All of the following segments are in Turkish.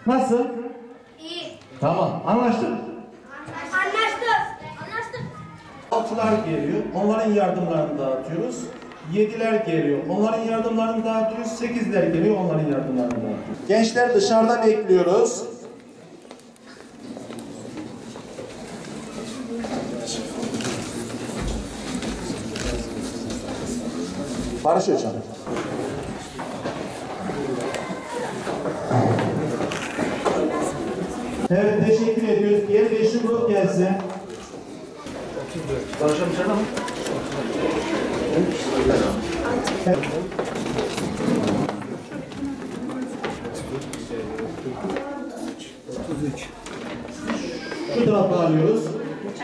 Nasıl? İyi. Tamam. Anlaştık. Anlaştık. 6'lar geliyor. Onların yardımlarını dağıtıyoruz. 7'ler geliyor. Onların yardımlarını dağıtıyoruz. 8'ler geliyor. Onların yardımlarını dağıtıyoruz. Gençler dışarıda bekliyoruz. Barış Hocam. Evet, teşekkür ediyoruz. Diğer 5'li grup gelsin. Barış Hocam dışarıda mı? Evet. Şu tarafa alıyoruz.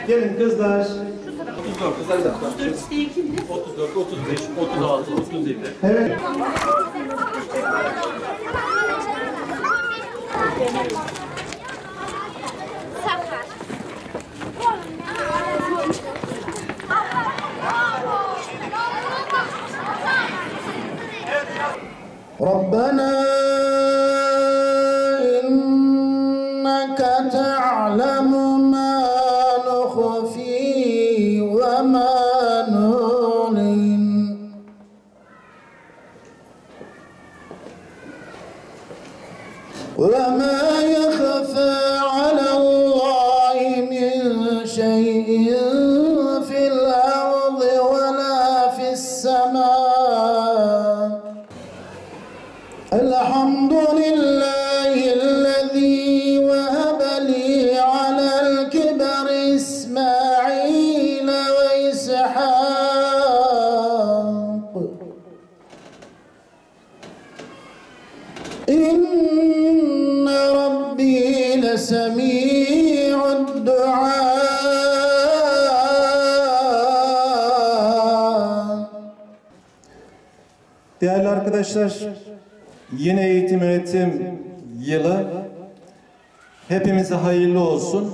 Gelin kızlar. 34 kızlar da. 34, 35, 36, 37. Evet. ربنا إنك تعلم ما نخفي وما نعلن وما يخفى على الله من شيء في الأرض ولا في السماء الحمد لله الذي وهب لي على الكبر إسماعيل وإسحاق إن ربي لسميع الدعاء. Değerli arkadaşlar, yeni eğitim öğretim yılı hepimize hayırlı olsun.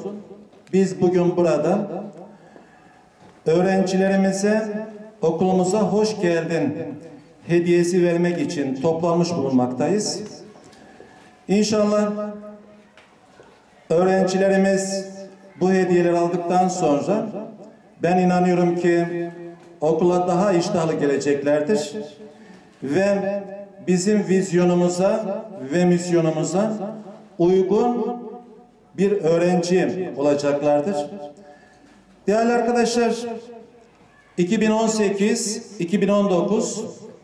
Biz bugün burada öğrencilerimize okulumuza hoş geldin hediyesi vermek için toplanmış bulunmaktayız. İnşallah öğrencilerimiz bu hediyeleri aldıktan sonra ben inanıyorum ki okula daha iştahlı geleceklerdir ve bizim vizyonumuza ve misyonumuza uygun bir öğrenci olacaklardır. Değerli arkadaşlar, 2018-2019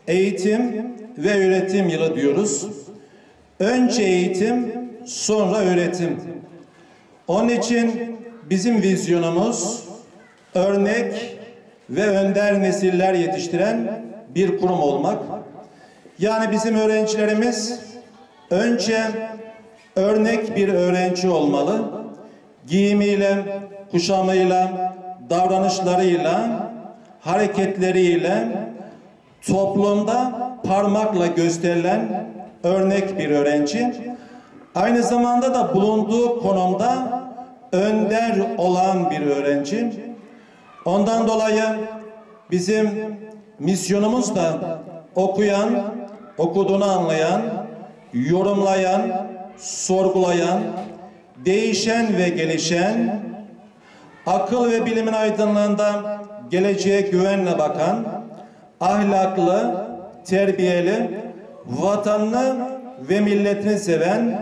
eğitim ve öğretim yılı diyoruz. Önce eğitim, sonra öğretim. Onun için bizim vizyonumuz örnek ve önder nesiller yetiştiren bir kurum olmak. Yani bizim öğrencilerimiz önce örnek bir öğrenci olmalı. Giyimiyle, kuşamıyla, davranışlarıyla, hareketleriyle toplumda parmakla gösterilen örnek bir öğrenci. Aynı zamanda da bulunduğu konumda önder olan bir öğrenci. Ondan dolayı bizim misyonumuz da okuyan, okuduğunu anlayan, yorumlayan, sorgulayan, değişen ve gelişen, akıl ve bilimin aydınlığında geleceğe güvenle bakan, ahlaklı, terbiyeli, vatanını ve milletini seven,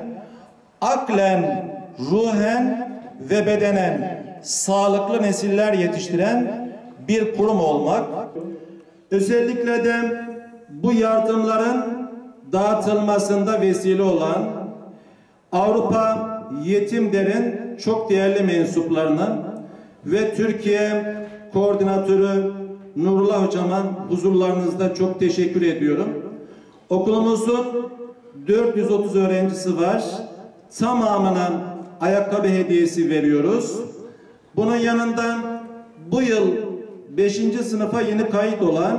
aklen, ruhen ve bedenen sağlıklı nesiller yetiştiren bir kurum olmak. Özellikle de bu yardımların dağıtılmasında vesile olan Avrupa Yetim Der'in çok değerli mensuplarına ve Türkiye Koordinatörü Nurullah Hocam'a huzurlarınızda çok teşekkür ediyorum. Okulumuzun 430 öğrencisi var. Tamamına ayakkabı hediyesi veriyoruz. Bunun yanında bu yıl 5. sınıfa yeni kayıt olan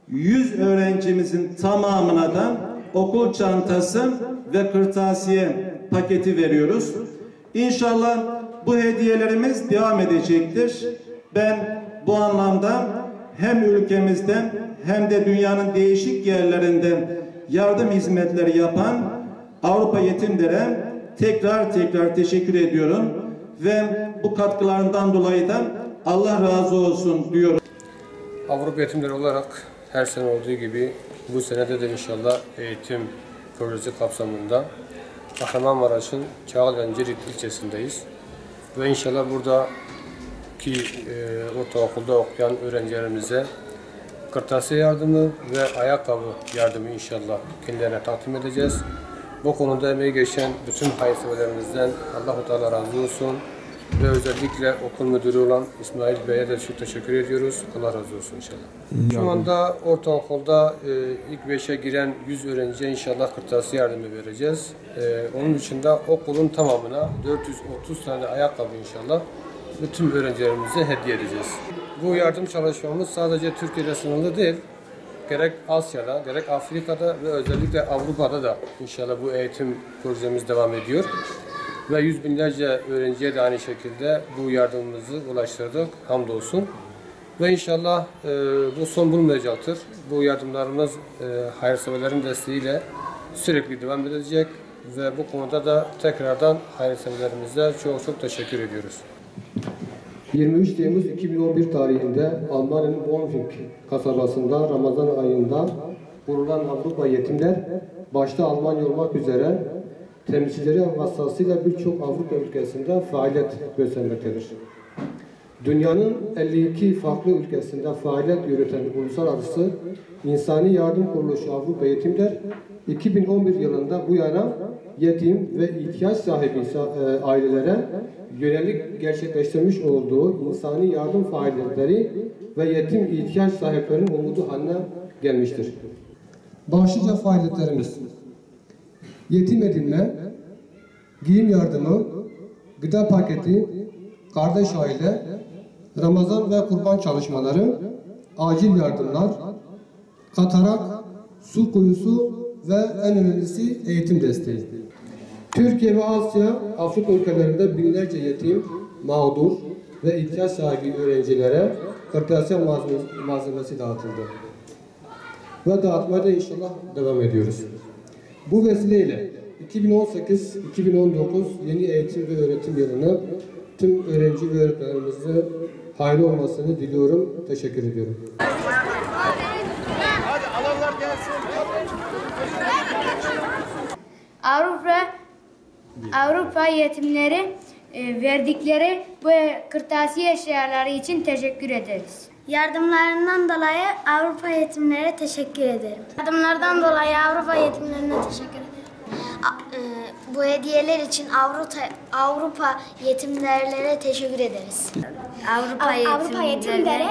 100 öğrencimizin tamamına da okul çantası ve kırtasiye paketi veriyoruz. İnşallah bu hediyelerimiz devam edecektir. Ben bu anlamda hem ülkemizde hem de dünyanın değişik yerlerinde yardım hizmetleri yapan Avrupa Yetim Der'e tekrar teşekkür ediyorum ve bu katkılarından dolayı da Allah razı olsun diyorum. Avrupa Eğitimleri olarak her sene olduğu gibi bu senede de inşallah eğitim projesi kapsamında Kahramanmaraş'ın Çağıl ve Cirit ilçesindeyiz. Ve inşallah buradaki ortaokulda okuyan öğrencilerimize kırtasiye yardımı ve ayakkabı yardımı inşallah kendilerine takdim edeceğiz. Bu konuda emeği geçen bütün hayırseverlerimizden Allah-u Teala razı olsun. Ve özellikle okul müdürü olan İsmail Bey'e de çok teşekkür ediyoruz. Allah razı olsun inşallah. Şu anda ortaokulda ilk 5'e giren 100 öğrenciye inşallah kırtasiye yardımı vereceğiz. Onun dışında okulun tamamına 430 tane ayakkabı inşallah bütün öğrencilerimize hediye edeceğiz. Bu yardım çalışmamız sadece Türkiye'de sınırlı değil. Gerek Asya'da, gerek Afrika'da ve özellikle Avrupa'da da inşallah bu eğitim projemiz devam ediyor. Ve yüz binlerce öğrenciye de aynı şekilde bu yardımımızı ulaştırdık. Hamdolsun. Ve inşallah bu son bulmayacaktır. Bu yardımlarımız hayırseverlerin desteğiyle sürekli devam edecek. Ve bu konuda da tekrardan hayırseverlerimize çok teşekkür ediyoruz. 23 Temmuz 2011 tarihinde Almanya'nın Bonfink kasabasında Ramazan ayında kurulan Avrupa Yetimler, başta Almanya olmak üzere temsilcileri vasıtasıyla birçok Avrupa ülkesinde faaliyet göstermektedir. Dünyanın 52 farklı ülkesinde faaliyet yürüten Uluslararası İnsani Yardım Kuruluşu Avrupa Yetimler, 2011 yılında bu yana yetim ve ihtiyaç sahibi ailelere yönelik gerçekleştirmiş olduğu insani yardım faaliyetleri ve yetim ihtiyaç sahiplerinin umudu haline gelmiştir. Başlıca faaliyetlerimiz: yetim edinme, giyim yardımı, gıda paketi, kardeş aile, Ramazan ve kurban çalışmaları, acil yardımlar, katarak, su kuyusu ve en önemlisi eğitim desteği. Türkiye ve Asya, Afrika ülkelerinde binlerce yetim, mağdur ve ihtiyaç sahibi öğrencilere kırtasiye malzemesi dağıtıldı. Ve dağıtmaya da inşallah devam ediyoruz. Bu vesileyle 2018-2019 yeni eğitim ve öğretim yılını tüm öğrenci ve öğretmenlerimize hayırlı olmasını diliyorum. Teşekkür ediyorum. Avrupa yetimleri verdikleri bu kırtasiye eşyaları için teşekkür ederiz. Yardımlarından dolayı Avrupa yetimlere teşekkür ederim. Yardımlardan dolayı Avrupa yetimlerine teşekkür ederim. Bu hediyeler için Avrupa yetimlerlere teşekkür ederiz. Avrupa yetimlere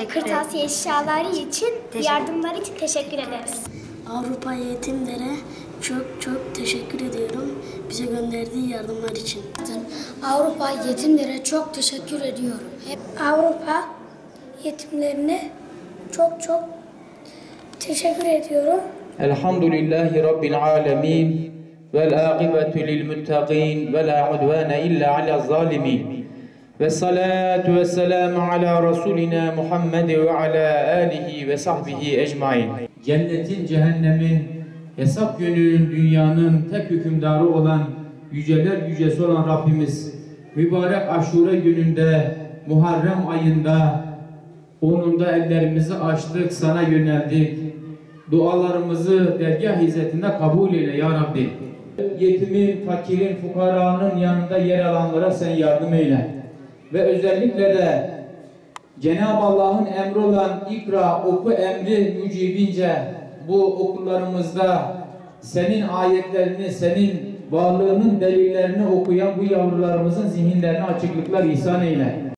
kırtasiye eşyaları için, yardımlar için teşekkür ederiz. Avrupa yetimlere çok teşekkür ediyorum bize gönderdiği yardımlar için. Avrupa yetimlere çok teşekkür ediyorum. Avrupa yetimlerine çok teşekkür ediyorum. Elhamdülillahi Rabbil alemin vel âkıbetu lil muttaqin ve la udvâne illa alel zalimin. Ve salatu ve selamu ala Resulina Muhammed ve ala alihi ve sahbihi ecmain. Cennetin, cehennemin, hesap gününün, dünyanın tek hükümdarı olan, yüceler yücesi olan Rabbimiz, mübarek Aşure gününde, Muharrem ayında, onunda ellerimizi açtık, sana yöneldik. Dualarımızı dergâh hizmetinde kabul eyle ya Rabbi. Yetimin, fakirin, fukaranın yanında yer alanlara sen yardım eyle. Ve özellikle de Cenab-ı Allah'ın emri olan ikra, oku emri mücibince bu okullarımızda senin ayetlerini, senin varlığının delillerini okuyan bu yavrularımızın zihinlerine açıklıklar ihsan eyle.